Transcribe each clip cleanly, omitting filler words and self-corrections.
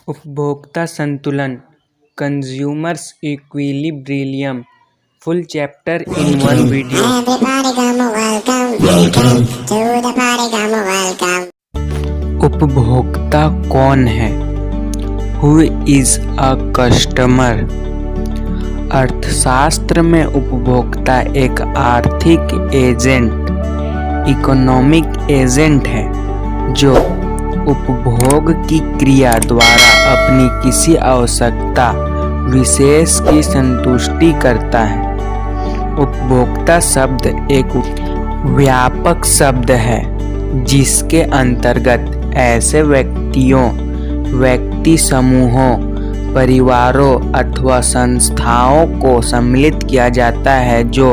उपभोक्ता संतुलन, consumers equilibrium, full chapter in one video. उपभोक्ता कौन है? Who is a customer? अर्थशास्त्र में उपभोक्ता एक आर्थिक एजेंट, इकोनॉमिक एजेंट है जो उपभोग की क्रिया द्वारा अपनी किसी आवश्यकता विशेष की संतुष्टि करता है। उपभोक्ता शब्द एक व्यापक शब्द है जिसके अंतर्गत ऐसे व्यक्ति समूहों, परिवारों अथवा संस्थाओं को सम्मिलित किया जाता है जो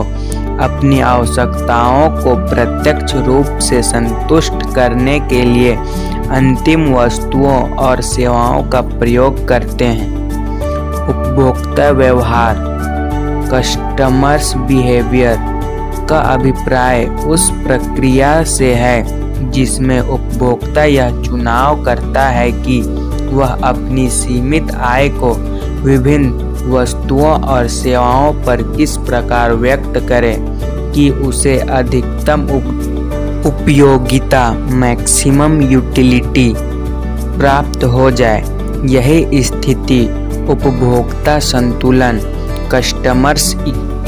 अपनी आवश्यकताओं को प्रत्यक्ष रूप से संतुष्ट करने के लिए अंतिम वस्तुओं और सेवाओं का प्रयोग करते हैं। उपभोक्ता व्यवहार, कस्टमर्स बिहेवियर का अभिप्राय उस प्रक्रिया से है जिसमें उपभोक्ता यह चुनाव करता है कि वह अपनी सीमित आय को विभिन्न वस्तुओं और सेवाओं पर किस प्रकार व्यक्त करे कि उसे अधिकतम उपयोगिता मैक्सिमम यूटिलिटी प्राप्त हो जाए। यही स्थिति उपभोक्ता संतुलन, कस्टमर्स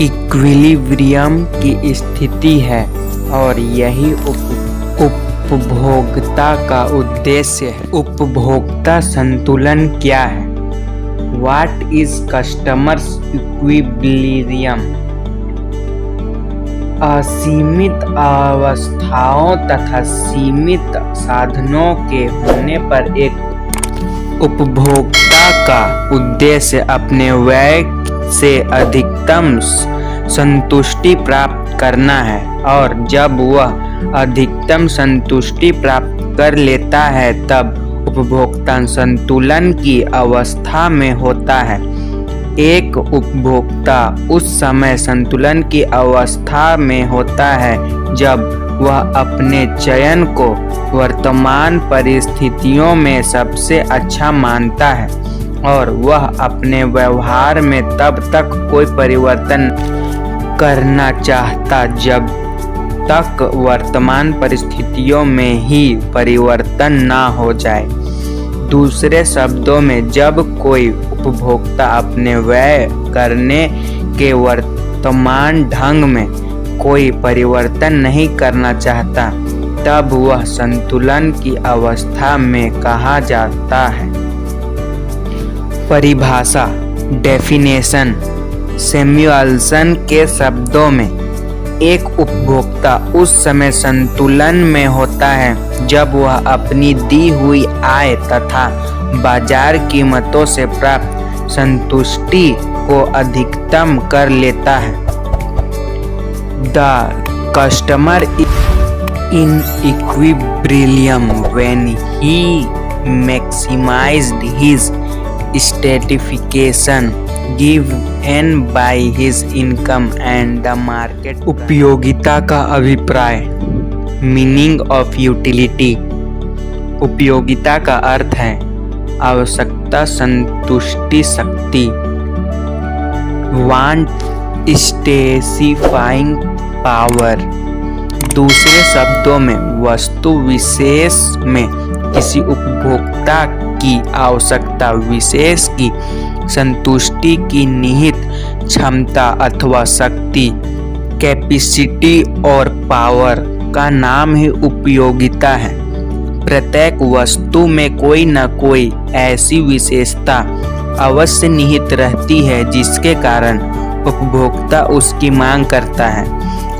इक्विलिब्रियम की स्थिति है और यही उपभोक्ता का उद्देश्य है। उपभोक्ता संतुलन क्या है? What is customers equilibrium? असीमित अवस्थाओं तथा सीमित साधनों के होने पर एक उपभोक्ता का उद्देश्य अपने व्यय से अधिकतम संतुष्टि प्राप्त करना है और जब वह अधिकतम संतुष्टि प्राप्त कर लेता है तब उपभोक्ता संतुलन की अवस्था में होता है। एक उपभोक्ता उस समय संतुलन की अवस्था में होता है जब वह अपने चयन को वर्तमान परिस्थितियों में सबसे अच्छा मानता है और वह अपने व्यवहार में तब तक कोई परिवर्तन करना चाहता जब तक वर्तमान परिस्थितियों में ही परिवर्तन ना हो जाए। दूसरे शब्दों में, जब कोई उपभोक्ता अपने व्यय करने के वर्तमान ढंग में कोई परिवर्तन नहीं करना चाहता तब वह संतुलन की अवस्था में कहा जाता है। परिभाषा, डेफिनेशन, सैमुअलसन के शब्दों में एक उपभोक्ता उस समय संतुलन में होता है जब वह अपनी दी हुई आय तथा बाजार कीमतों से प्राप्त संतुष्टि को अधिकतम कर लेता है। The customer in equilibrium when he maximised his stratification given by his income and the market। उपयोगिता का अभिप्राय, मीनिंग ऑफ यूटिलिटी। उपयोगिता का अर्थ है आवश्यकता संतुष्टि शक्ति, वांट स्पेसिफाइंग पावर। दूसरे शब्दों में, वस्तु विशेष में किसी उपभोक्ता की आवश्यकता विशेष की संतुष्टि की निहित क्षमता अथवा शक्ति, कैपेसिटी और पावर का नाम ही उपयोगिता है। प्रत्येक वस्तु में कोई न कोई ऐसी विशेषता अवश्य निहित रहती है जिसके कारण उपभोक्ता उसकी मांग करता है।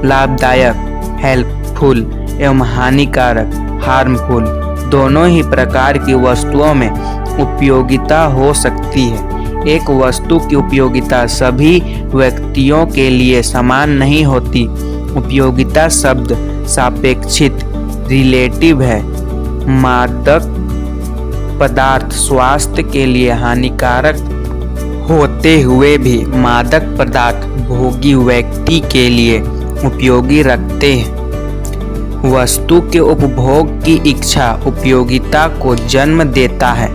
लाभदायक, हेल्पफुल एवं हानिकारक, हार्मफुल, दोनों ही प्रकार की वस्तुओं में उपयोगिता हो सकती है। एक वस्तु की उपयोगिता सभी व्यक्तियों के लिए समान नहीं होती। उपयोगिता शब्द सापेक्षित, रिलेटिव है। मादक पदार्थ स्वास्थ्य के लिए हानिकारक होते हुए भी मादक पदार्थ भोगी व्यक्ति के लिए उपयोगी रखते हैं। वस्तु के उपभोग की इच्छा उपयोगिता को जन्म देता है।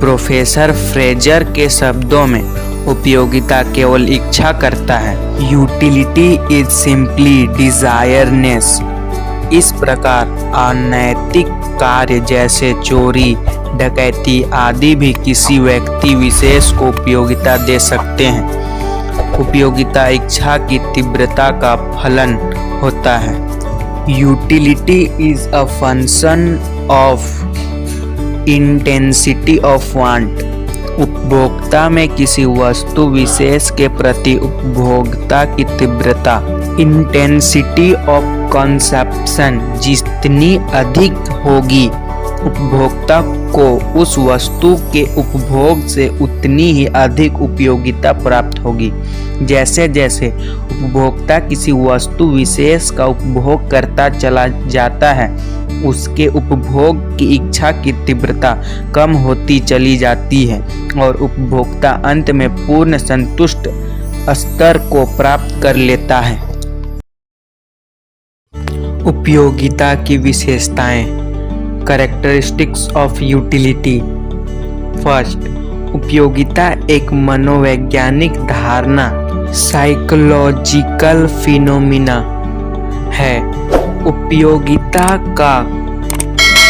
प्रोफेसर फ्रेजर के शब्दों में उपयोगिता केवल इच्छा करता है। Utility is simply desireness. इस प्रकार अनैतिक कार्य जैसे चोरी, डकैती आदि भी किसी व्यक्ति विशेष को उपयोगिता दे सकते हैं। उपयोगिता इच्छा की तीव्रता का फलन होता है। Utility is a function of intensity of want. उपभोक्ता में किसी वस्तु विशेष के प्रति उपभोक्ता की तीव्रता, इंटेंसिटी ऑफ कंजप्शन जितनी अधिक होगी, उपभोक्ता को उस वस्तु के उपभोग से उतनी ही अधिक उपयोगिता प्राप्त होगी। जैसे जैसे उपभोक्ता किसी वस्तु विशेष का उपभोग करता चला जाता है, उसके उपभोग की इच्छा की तीव्रता कम होती चली जाती है और उपभोक्ता अंत में पूर्ण संतुष्ट स्तर को प्राप्त कर लेता है। उपयोगिता की विशेषताएं, कैरेक्टरिस्टिक्स ऑफ यूटिलिटी। फर्स्ट, उपयोगिता एक मनोवैज्ञानिक धारणा, साइकोलॉजिकल फिनोमिना है। उपयोगिता का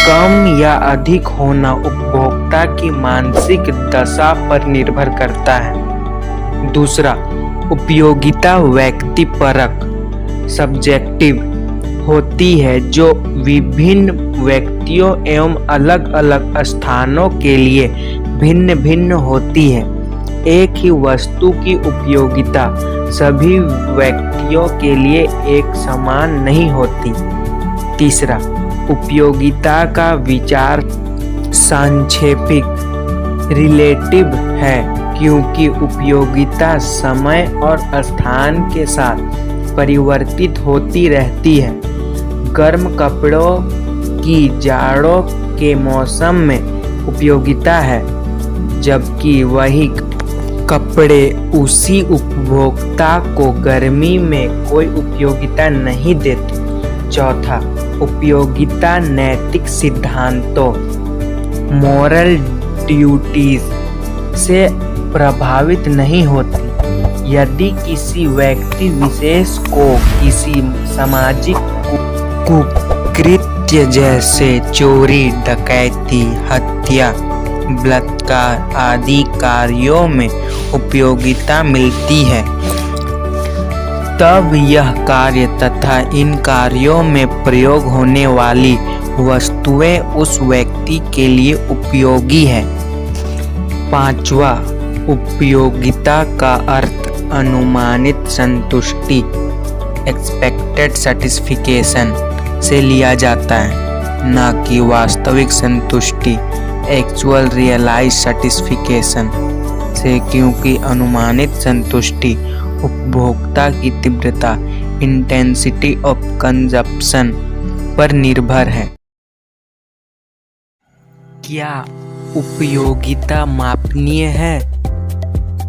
कम या अधिक होना उपभोक्ता की मानसिक दशा पर निर्भर करता है। दूसरा, उपयोगिता व्यक्तिपरक, सब्जेक्टिव होती है, जो विभिन्न व्यक्तियों एवं अलग अलग स्थानों के लिए भिन्न भिन्न होती है। एक ही वस्तु की उपयोगिता सभी व्यक्तियों के लिए एक समान नहीं होती। तीसरा, उपयोगिता का विचार सांक्षेपिक, रिलेटिव है, क्योंकि उपयोगिता समय और स्थान के साथ परिवर्तित होती रहती है। गर्म कपड़ों की जाड़ों के मौसम में उपयोगिता है, जबकि वही कपड़े उसी उपभोक्ता को गर्मी में कोई उपयोगिता नहीं देते। चौथा, उपयोगिता नैतिक सिद्धांतों, मोरल ड्यूटीज से प्रभावित नहीं होती। यदि किसी व्यक्ति विशेष को किसी सामाजिक कुकृत्य जैसे चोरी, डकैती, हत्या, बलात्कार आदि कार्यों में उपयोगिता मिलती है, तब यह कार्य तथा इन कार्यों में प्रयोग होने वाली वस्तुएं उस व्यक्ति के लिए उपयोगी है। पांचवा, उपयोगिता का अर्थ अनुमानित संतुष्टि, एक्सपेक्टेड सेटिस्फिकेशन से लिया जाता है, न कि वास्तविक संतुष्टि, एक्चुअल रियलाइज सेटिस्फिकेशन से, क्योंकि अनुमानित संतुष्टि उपभोक्ता की तीव्रता, इंटेंसिटी ऑफ कंजप्शन पर निर्भर है। क्या उपयोगिता मापनीय है?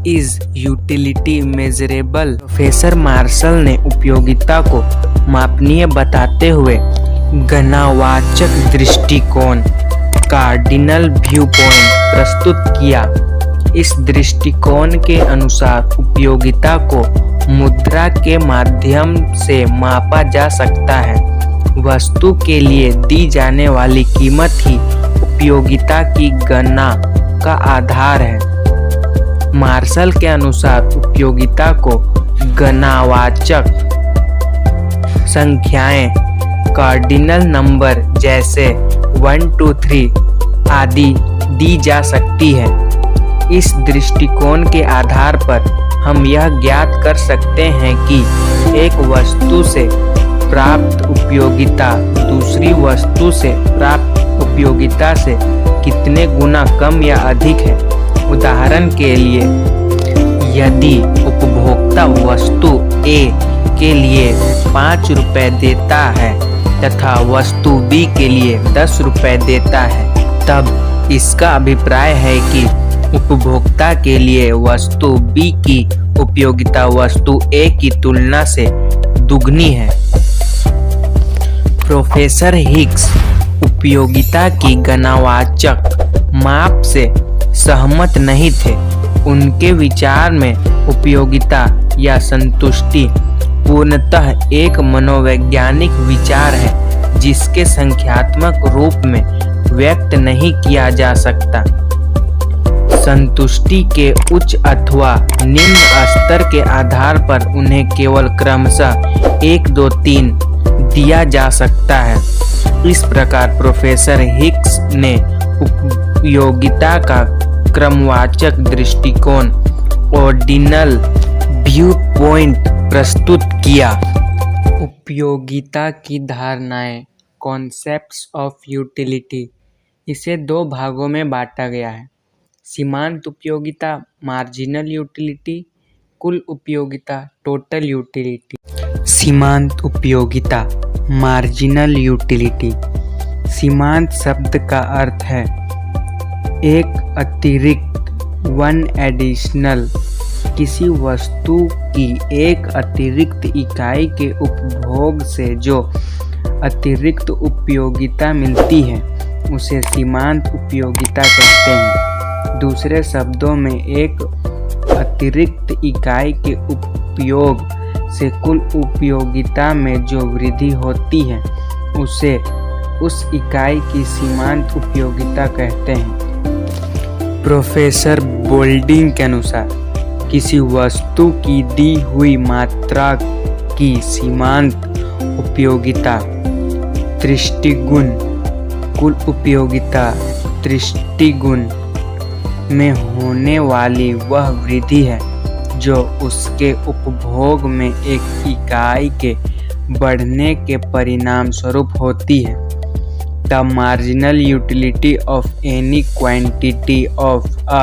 Is utility measurable? Professor Marshall ने उपयोगिता को मापनीय बताते हुए गणनावाचक दृष्टिकोण, कार्डिनल व्यू पॉइंट प्रस्तुत किया। इस दृष्टिकोण के अनुसार उपयोगिता को मुद्रा के माध्यम से मापा जा सकता है। वस्तु के लिए दी जाने वाली कीमत ही उपयोगिता की गणना का आधार है। मार्शल के अनुसार उपयोगिता को गणनावाचक संख्याएं, कार्डिनल नंबर जैसे 1, 2, 3 आदि दी जा सकती है। इस दृष्टिकोण के आधार पर हम यह ज्ञात कर सकते हैं कि एक वस्तु से प्राप्त उपयोगिता दूसरी वस्तु से प्राप्त उपयोगिता से कितने गुना कम या अधिक है। उदाहरण के लिए, यदि उपभोक्ता वस्तु A के लिए 5 रुपए देता है तथा वस्तु B के लिए 10 रुपए देता है, तब इसका अभिप्राय है कि उपभोक्ता के लिए वस्तु B की उपयोगिता वस्तु A की तुलना से दुगनी है। प्रोफेसर हिग्स उपयोगिता की गणनावाचक माप से सहमत नहीं थे। उनके विचार में उपयोगिता या संतुष्टि पूर्णतः एक मनोवैज्ञानिक विचार है जिसके संख्यात्मक रूप में व्यक्त नहीं किया जा सकता। संतुष्टि के उच्च अथवा निम्न स्तर के आधार पर उन्हें केवल क्रमशः 1, 2, 3 दिया जा सकता है। इस प्रकार प्रोफेसर हिक्स ने उपयोगिता का क्रमवाचक दृष्टिकोण ऑर्डिनल व्यू पॉइंट प्रस्तुत किया। उपयोगिता की धारणाएं, कॉन्सेप्ट्स ऑफ यूटिलिटी, इसे 2 भागों में बांटा गया है। सीमांत उपयोगिता, मार्जिनल यूटिलिटी, कुल उपयोगिता, टोटल यूटिलिटी। सीमांत उपयोगिता, मार्जिनल यूटिलिटी। सीमांत शब्द का अर्थ है एक अतिरिक्त, वन एडिशनल, किसी वस्तु की एक अतिरिक्त इकाई के उपभोग से जो अतिरिक्त उपयोगिता मिलती है उसे सीमांत उपयोगिता कहते हैं। दूसरे शब्दों में एक अतिरिक्त इकाई के उपयोग से कुल उपयोगिता में जो वृद्धि होती है उसे उस इकाई की सीमांत उपयोगिता कहते हैं। प्रोफेसर बोल्डिंग के अनुसार किसी वस्तु की दी हुई मात्रा की सीमांत उपयोगिता त्रिष्टिगुण कुल उपयोगिता त्रिष्टिगुण में होने वाली वह वृद्धि है जो उसके उपभोग में एक इकाई के बढ़ने के परिणाम स्वरूप होती है। The marginal utility of any quantity of a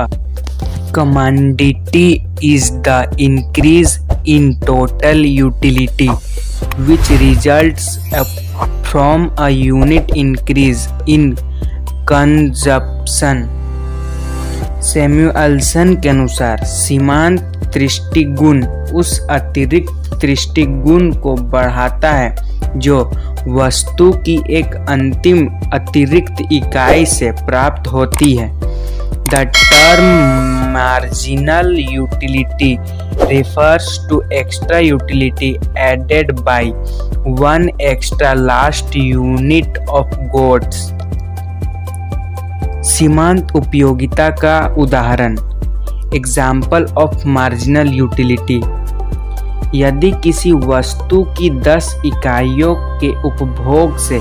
commodity is the increase in total utility which results from a unit increase in consumption। Samuelson के अनुसार सीमांत त्रिष्टिगुण उस अतिरिक्त त्रिष्टिगुण को बढ़ाता है जो वस्तु की एक अंतिम अतिरिक्त इकाई से प्राप्त होती है। The term marginal utility refers to extra utility added by one extra last unit of goods। सीमांत उपयोगिता का उदाहरण, एग्जाम्पल ऑफ मार्जिनल यूटिलिटी, यदि किसी वस्तु की 10 इकाइयों के उपभोग से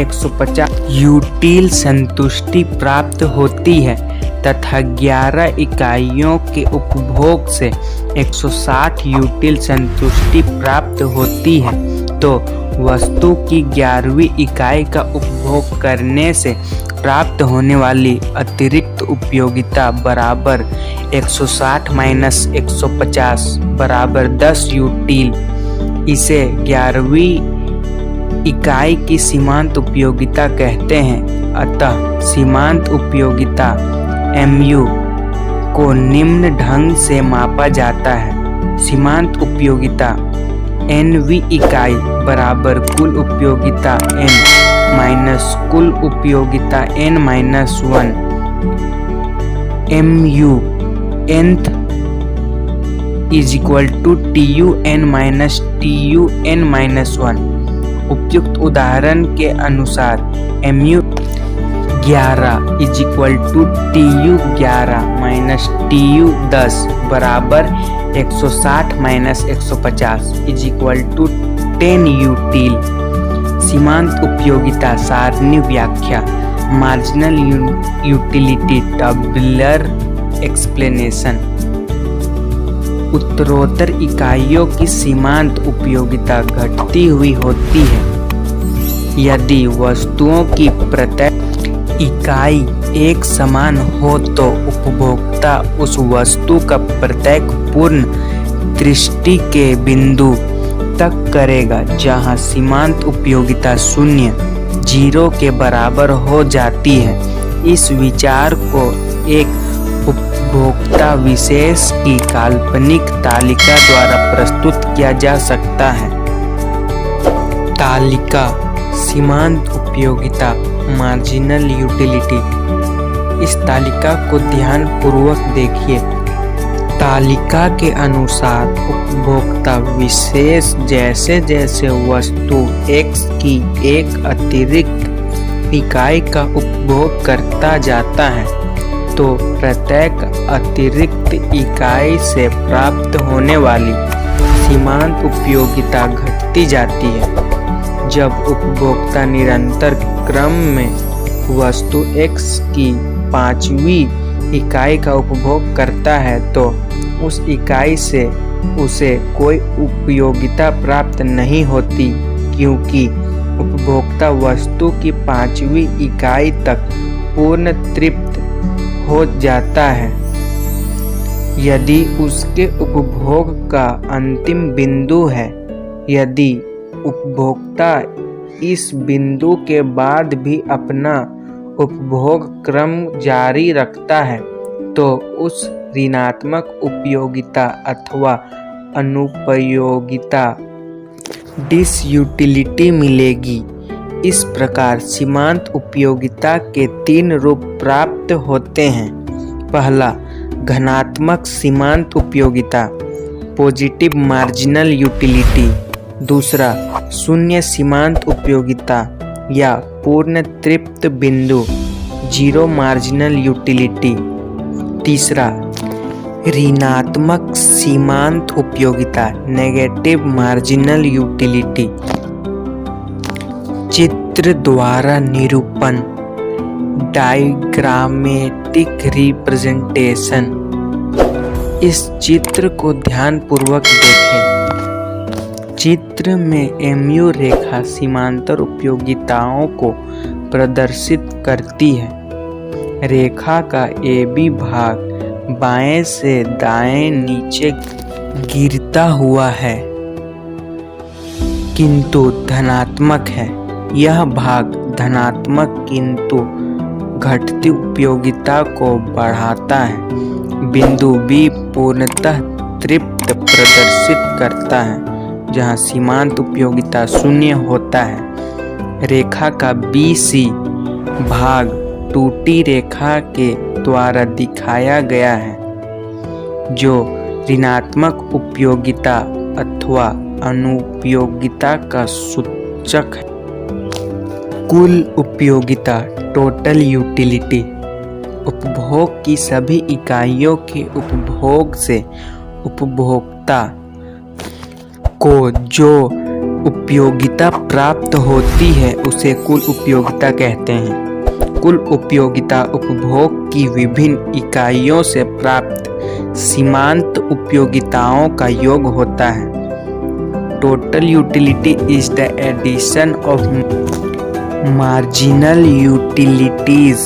150 यूटिल संतुष्टि प्राप्त होती है तथा 11 इकाइयों के उपभोग से 160 यूटिल संतुष्टि प्राप्त होती है तो वस्तु की 11वीं इकाई का उपभोग करने से प्राप्त होने वाली अतिरिक्त उपयोगिता बराबर 160 माइनस 150 बराबर 10 यूटिल। इसे 11वीं इकाई की सीमांत उपयोगिता कहते हैं। अतः सीमांत उपयोगिता MU को निम्न ढंग से मापा जाता है। सीमांत उपयोगिता NV इकाई बराबर कुल उपयोगिता N माइनस कुल उपयोगिता N-1 MU nth is equal to TUN minus TUN-1। उपयुक्त उदाहरण के अनुसार MU 11 is equal to TU11 minus TU10 बराबर 160 minus 150 is equal to 10 util. सीमांत उपयोगिता सारणी व्याख्या, मार्जिनल यूटिलिटी टैबुलर एक्सप्लेनेशन। उत्तरोत्तर इकाइयों की सीमांत उपयोगिता घटती हुई होती है। यदि वस्तुओं की प्रत्येक इकाई एक समान हो तो उपभोक्ता उस वस्तु का प्रत्येक पूर्ण दृष्टि के बिंदु तक करेगा जहां सीमांत उपयोगिता 0 के बराबर हो जाती है। इस विचार को एक उपभोक्ता विशेष की काल्पनिक तालिका द्वारा प्रस्तुत किया जा सकता है। तालिका सीमांत उपयोगिता मार्जिनल यूटिलिटी। इस तालिका को ध्यानपूर्वक देखिए। तालिका के अनुसार उपभोक्ता विशेष जैसे जैसे वस्तु X की एक अतिरिक्त इकाई का उपभोग करता जाता है तो प्रत्येक अतिरिक्त इकाई से प्राप्त होने वाली सीमांत उपयोगिता घटती जाती है। जब उपभोक्ता निरंतर क्रम में वस्तु X की 5वीं इकाई का उपभोग करता है तो उस इकाई से उसे कोई उपयोगिता प्राप्त नहीं होती, क्योंकि उपभोक्ता वस्तु की 5वीं इकाई तक पूर्ण तृप्त हो जाता है। यदि उसके उपभोग का अंतिम बिंदु है, यदि उपभोक्ता इस बिंदु के बाद भी अपना उपभोग क्रम जारी रखता है तो उस ऋणात्मक उपयोगिता अथवा अनुपयोगिता डिसयूटिलिटी मिलेगी। इस प्रकार सीमांत उपयोगिता के 3 रूप प्राप्त होते हैं। पहला, घनात्मक सीमांत उपयोगिता पॉजिटिव मार्जिनल यूटिलिटी। दूसरा, शून्य सीमांत उपयोगिता या पूर्ण तृप्त बिंदु जीरो मार्जिनल यूटिलिटी। तीसरा, ऋणात्मक सीमांत उपयोगिता नेगेटिव मार्जिनल यूटिलिटी। चित्र द्वारा निरूपण डायग्रामेटिक रिप्रेजेंटेशन। इस चित्र को ध्यानपूर्वक देखें। चित्र में MU रेखा सीमांतर उपयोगिताओं को प्रदर्शित करती है। रेखा का AB भाग बाएं से दाएं नीचे गिरता हुआ है किंतु धनात्मक है। यह भाग धनात्मक किंतु घटती उपयोगिता को बढ़ाता है। बिंदु B पूर्णतः तृप्त प्रदर्शित करता है जहां सीमांत उपयोगिता शून्य होता है। रेखा का BC भाग टूटी रेखा के द्वारा दिखाया गया है जो ऋणात्मक उपयोगिता अथवा अनुपयोगिता का सूचक है। कुल उपयोगिता टोटल यूटिलिटी उपभोग की सभी इकाइयों के उपभोग से उपभोक्ता को जो उपयोगिता प्राप्त होती है उसे कुल उपयोगिता कहते हैं। कुल उपयोगिता उपभोग की विभिन्न इकाइयों से प्राप्त सीमांत उपयोगिताओं का योग होता है। Total utility is the addition of marginal utilities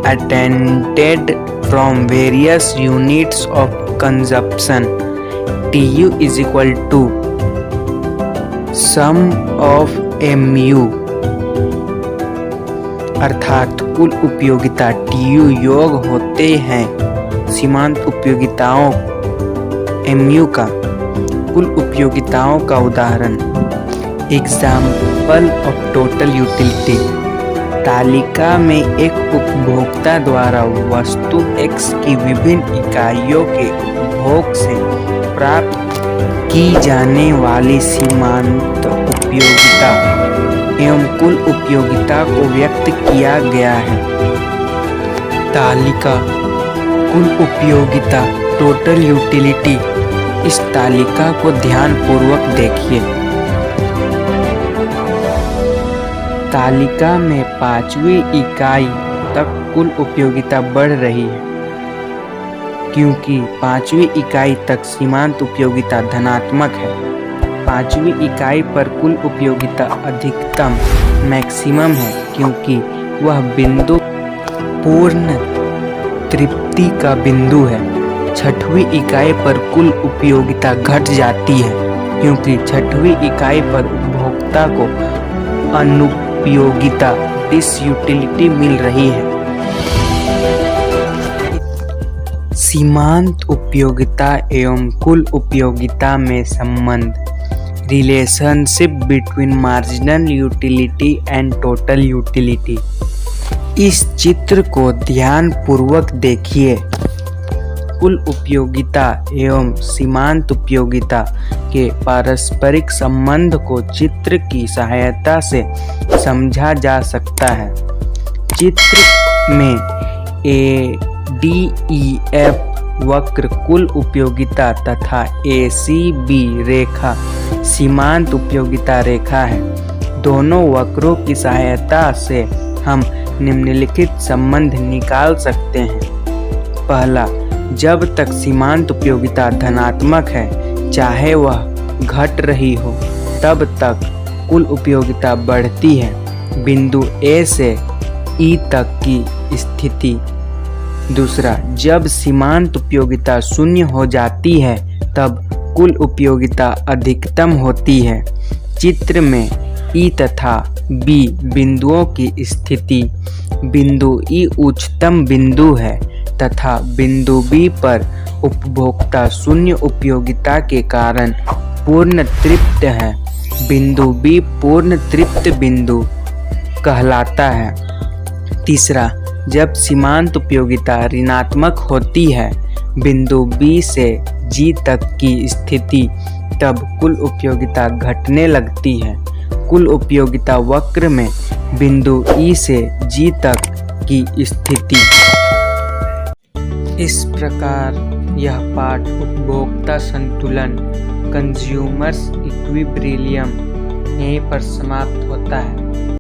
attended from various units of consumption. TU is equal to sum of MU, अर्थात कुल उपयोगिता TU योग होते हैं सीमांत उपयोगिताओं MU का। कुल उपयोगिताओं का उदाहरण एग्जाम्पल ऑफ टोटल यूटिलिटी। तालिका में एक उपभोक्ता द्वारा वस्तु X की विभिन्न इकाइयों के उपभोग से प्राप्त की जाने वाली सीमांत उपयोगिता एवं कुल उपयोगिता को व्यक्त किया गया है। तालिका कुल उपयोगिता टोटल यूटिलिटी। इस तालिका को ध्यानपूर्वक देखिए। तालिका में 5वीं इकाई तक कुल उपयोगिता बढ़ रही है क्योंकि 5वीं इकाई तक सीमांत उपयोगिता धनात्मक है। 5वीं इकाई पर कुल उपयोगिता अधिकतम मैक्सिमम है क्योंकि वह बिंदु पूर्ण तृप्ति का बिंदु है। 6वीं इकाई पर कुल उपयोगिता घट जाती है क्योंकि 6वीं इकाई पर उपभोक्ता को अनुपयोगिता डिसयूटिलिटी मिल रही है। सीमांत उपयोगिता एवं कुल उपयोगिता में संबंध relationship between marginal utility and total utility. इस चित्र को ध्यान पूर्वक देखिए। कुल उपयोगिता एवं सीमांत उपयोगिता के पारस्परिक संबंध को चित्र की सहायता से समझा जा सकता है। चित्र में ADEF वक्र कुल उपयोगिता तथा ACB रेखा सीमांत उपयोगिता रेखा है। दोनों वक्रों की सहायता से हम निम्नलिखित संबंध निकाल सकते हैं। पहला, जब तक सीमांत उपयोगिता धनात्मक है, चाहे वह घट रही हो, तब तक कुल उपयोगिता बढ़ती है बिंदु A से E तक की स्थिति। दूसरा, जब सीमांत उपयोगिता शून्य हो जाती है, तब कुल उपयोगिता अधिकतम होती है। चित्र में E तथा B बिंदुओं की स्थिति। बिंदु E उच्चतम बिंदु है तथा बिंदु B पर उपभोक्ता शून्य उपयोगिता के कारण पूर्ण तृप्त है। बिंदु B पूर्ण तृप्त बिंदु कहलाता है। तीसरा, जब सीमांत उपयोगिता ऋणात्मक होती है बिंदु B से G तक की स्थिति, तब कुल उपयोगिता घटने लगती है। कुल उपयोगिता वक्र में बिंदु E से G तक की स्थिति। इस प्रकार यह पाठ उपभोक्ता संतुलन कंज्यूमर्स इक्विब्रिलियम यहीं पर समाप्त होता है।